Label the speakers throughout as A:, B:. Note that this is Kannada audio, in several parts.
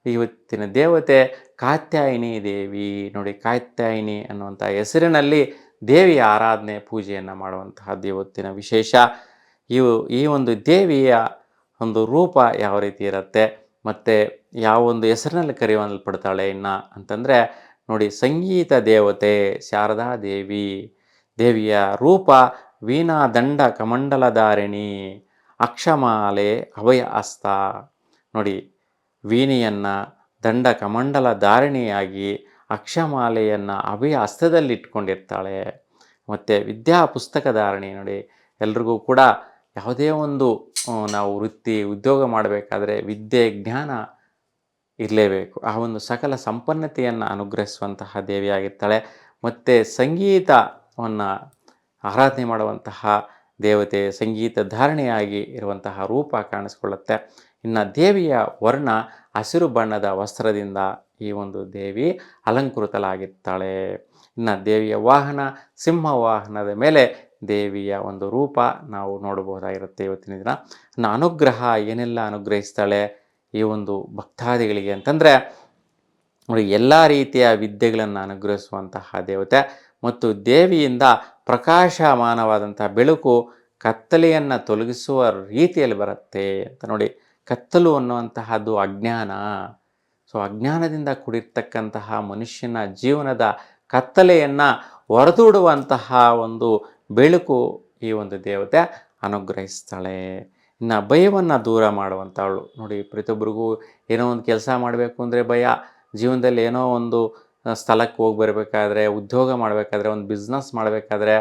A: ಇವತ್ತಿನ ದೇವತೆ ಕಾತ್ಯಾಯಿನಿ ದೇವಿ. ನೋಡಿ, ಕಾತ್ಯಾಯಿನಿ ಅನ್ನುವಂಥ ಹೆಸರಿನಲ್ಲಿ ದೇವಿಯ ಆರಾಧನೆ ಪೂಜೆಯನ್ನು ಮಾಡುವಂತಹದ್ದು ಇವತ್ತಿನ ವಿಶೇಷ. ಈ ಒಂದು ದೇವಿಯ ಒಂದು ರೂಪ ಯಾವ ರೀತಿ ಇರುತ್ತೆ, ಮತ್ತು ಯಾವ ಒಂದು ಹೆಸರಿನಲ್ಲಿ ಕರೆಯಲ್ಪಡ್ತಾಳೆ ಅಂತಂದರೆ, ನೋಡಿ, ಸಂಗೀತ ದೇವತೆ ಶಾರದಾ ದೇವಿ. ದೇವಿಯ ರೂಪ ವೀಣಾ ದಂಡ ಕಮಂಡಲಧಾರಿಣಿ, ಅಕ್ಷಮಾಲೆ ಅಭಯ ಹಸ್ತ. ನೋಡಿ, ವೀಣೆಯನ್ನು ದಂಡ ಕಮಂಡಲ ಧಾರಿಣಿಯಾಗಿ ಅಕ್ಷಮಾಲೆಯನ್ನು ಅಭಯ ಹಸ್ತದಲ್ಲಿ ಇಟ್ಕೊಂಡಿರ್ತಾಳೆ. ಮತ್ತು ವಿದ್ಯಾ ಪುಸ್ತಕ ಧಾರಣಿ. ನೋಡಿ, ಎಲ್ರಿಗೂ ಕೂಡ ಯಾವುದೇ ಒಂದು ನಾವು ವೃತ್ತಿ ಉದ್ಯೋಗ ಮಾಡಬೇಕಾದ್ರೆ ವಿದ್ಯೆ ಜ್ಞಾನ ಇರಲೇಬೇಕು. ಆ ಒಂದು ಸಕಲ ಸಂಪನ್ನತೆಯನ್ನು ಅನುಗ್ರಹಿಸುವಂತಹ ದೇವಿಯಾಗಿರ್ತಾಳೆ. ಮತ್ತು ಸಂಗೀತವನ್ನು ಆರಾಧನೆ ಮಾಡುವಂತಹ ದೇವತೆ, ಸಂಗೀತ ಧಾರಣೆಯಾಗಿ ಇರುವಂತಹ ರೂಪ ಕಾಣಿಸ್ಕೊಳ್ಳುತ್ತೆ. ಇನ್ನು ದೇವಿಯ ವರ್ಣ ಹಸಿರು ಬಣ್ಣದ ವಸ್ತ್ರದಿಂದ ಈ ಒಂದು ದೇವಿ ಅಲಂಕೃತಳಾಗಿರ್ತಾಳೆ. ಇನ್ನು ದೇವಿಯ ವಾಹನ ಸಿಂಹ ವಾಹನದ ಮೇಲೆ ದೇವಿಯ ಒಂದು ರೂಪ ನಾವು ನೋಡಬಹುದಾಗಿರುತ್ತೆ ಇವತ್ತಿನ ದಿನ. ಇನ್ನು ಅನುಗ್ರಹ ಏನೆಲ್ಲ ಅನುಗ್ರಹಿಸ್ತಾಳೆ ಈ ಒಂದು ಭಕ್ತಾದಿಗಳಿಗೆ ಅಂತಂದರೆ, ನೋಡಿ, ಎಲ್ಲ ರೀತಿಯ ವಿದ್ಯೆಗಳನ್ನು ಅನುಗ್ರಹಿಸುವಂತಹ ದೇವತೆ ಮತ್ತು ದೇವಿಯಿಂದ ಪ್ರಕಾಶಮಾನವಾದಂಥ ಬೆಳಕು ಕತ್ತಲೆಯನ್ನು ತೊಲಗಿಸುವ ರೀತಿಯಲ್ಲಿ ಬರುತ್ತೆ ಅಂತ. ನೋಡಿ, ಕತ್ತಲು ಅನ್ನುವಂತಹದ್ದು ಅಜ್ಞಾನ. ಸೊ ಅಜ್ಞಾನದಿಂದ ಕೂಡಿರ್ತಕ್ಕಂತಹ ಮನುಷ್ಯನ ಜೀವನದ ಕತ್ತಲೆಯನ್ನು ಹೊರದೂಡುವಂತಹ ಒಂದು ಬೆಳಕು ಈ ಒಂದು ದೇವತೆ ಅನುಗ್ರಹಿಸ್ತಾಳೆ. ಇನ್ನು ಭಯವನ್ನು ದೂರ ಮಾಡುವಂಥವಳು. ನೋಡಿ, ಪ್ರತಿಯೊಬ್ಬರಿಗೂ ಏನೋ ಒಂದು ಕೆಲಸ ಮಾಡಬೇಕು ಅಂದರೆ ಭಯ. ಜೀವನದಲ್ಲಿ ಏನೋ ಒಂದು ಸ್ಥಳಕ್ಕೆ ಹೋಗಿ ಬರಬೇಕಾದ್ರೆ, ಉದ್ಯೋಗ ಮಾಡಬೇಕಾದ್ರೆ, ಒಂದು ಬಿಸ್ನೆಸ್ ಮಾಡಬೇಕಾದ್ರೆ,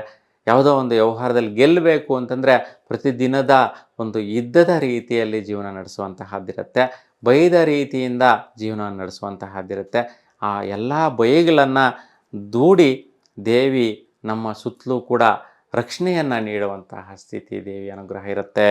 A: ಯಾವುದೋ ಒಂದು ವ್ಯವಹಾರದಲ್ಲಿ ಗೆಲ್ಲಬೇಕು ಅಂತಂದರೆ ಪ್ರತಿದಿನದ ಒಂದು ಯುದ್ಧದ ರೀತಿಯಲ್ಲಿ ಜೀವನ ನಡೆಸುವಂತಹದ್ದಿರುತ್ತೆ. ಭಯದ ರೀತಿಯಿಂದ ಜೀವನ ನಡೆಸುವಂತಹದ್ದಿರುತ್ತೆ. ಆ ಎಲ್ಲ ಭಯಗಳನ್ನು ದೂಡಿ ದೇವಿ ನಮ್ಮ ಸುತ್ತಲೂ ಕೂಡ ರಕ್ಷಣೆಯನ್ನು ನೀಡುವಂತಹ ಸ್ಥಿತಿ ದೇವಿ ಅನುಗ್ರಹ ಇರುತ್ತೆ.